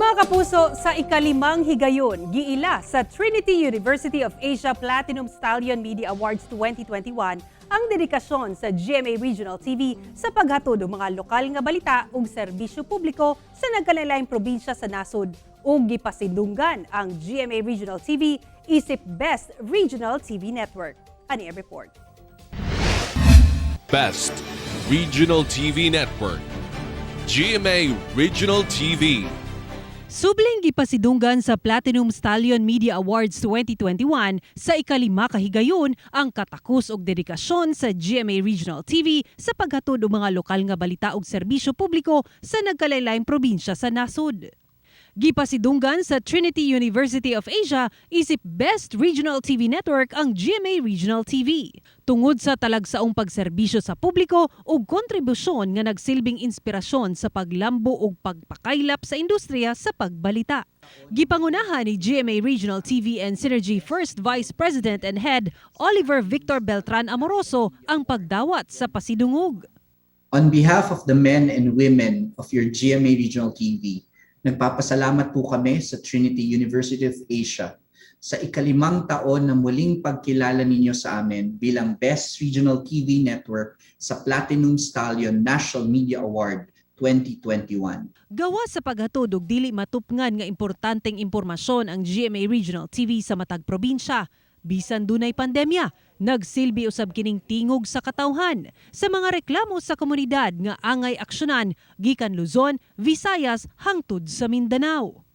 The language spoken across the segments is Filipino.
Mga kapuso, sa ikalimang higayon, giila sa Trinity University of Asia Platinum Stallion Media Awards 2021 ang dedikasyon sa GMA Regional TV sa paghatod og mga lokal nga balita ug serbisyo publiko sa nagkalain-laing probinsya sa nasod. Ug gipasidunggan ang GMA Regional TV isip Best Regional TV Network. Ani ang report. Best Regional TV Network, GMA Regional TV. Subling gipasidunggan sa Platinum Stallion Media Awards 2021 sa ikalima kahigayon ang katakos og dedikasyon sa GMA Regional TV sa paghatod og mga lokal nga balita ug serbisyo publiko sa nagkalain-laing probinsya sa nasod. Gipasidunggan sa Trinity University of Asia isip Best Regional TV Network ang GMA Regional TV. Tungod sa talagsaong pagserbisyo sa publiko ug kontribusyon nga nagsilbing inspirasyon sa paglambo ug pagpakaylap sa industriya sa pagbalita. Gipangunahan ni GMA Regional TV and Synergy First Vice President and Head Oliver Victor Beltran Amoroso ang pagdawat sa pasidungog. On behalf of the men and women of your GMA Regional TV, nagpapasalamat po kami sa Trinity University of Asia sa ikalimang taon na muling pagkilala ninyo sa amin bilang Best Regional TV Network sa Platinum Stallion National Media Award 2021. Gawa sa paghatod og dili matupngan nga importanteng impormasyon ang GMA Regional TV sa matag probinsya, bisan dunay pandemya, nagsilbi usab kining tingog sa katawhan sa mga reklamo sa komunidad nga angay aksyonan gikan Luzon, Visayas hangtod sa Mindanao.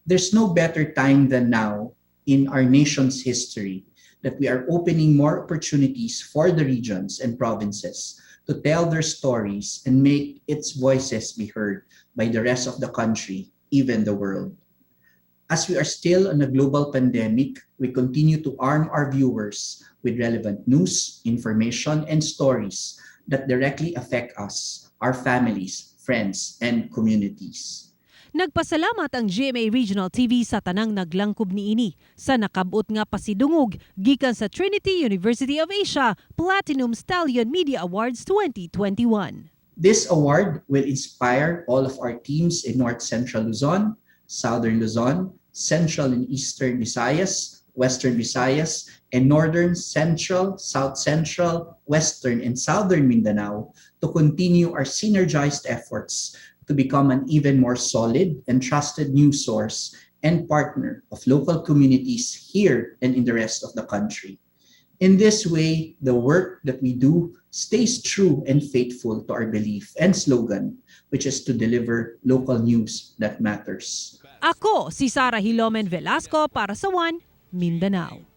There's no better time than now in our nation's history that we are opening more opportunities for the regions and provinces to tell their stories and make its voices be heard by the rest of the country, even the world. As we are still in a global pandemic, we continue to arm our viewers with relevant news, information, and stories that directly affect us, our families, friends, and communities. Nagpasalamat ang GMA Regional TV sa tanang naglangkob niini sa nakabot nga pasidungog gikan sa Trinity University of Asia Platinum Stallion Media Awards 2021. This award will inspire all of our teams in North Central Luzon, Southern Luzon, Central and Eastern Visayas, Western Visayas, and Northern Central, South Central, Western, and Southern Mindanao to continue our synergized efforts to become an even more solid and trusted news source and partner of local communities here and in the rest of the country. In this way, the work that we do stays true and faithful to our belief and slogan, which is to deliver local news that matters. Ako si Sara Hilomen Velasco para sa One Mindanao.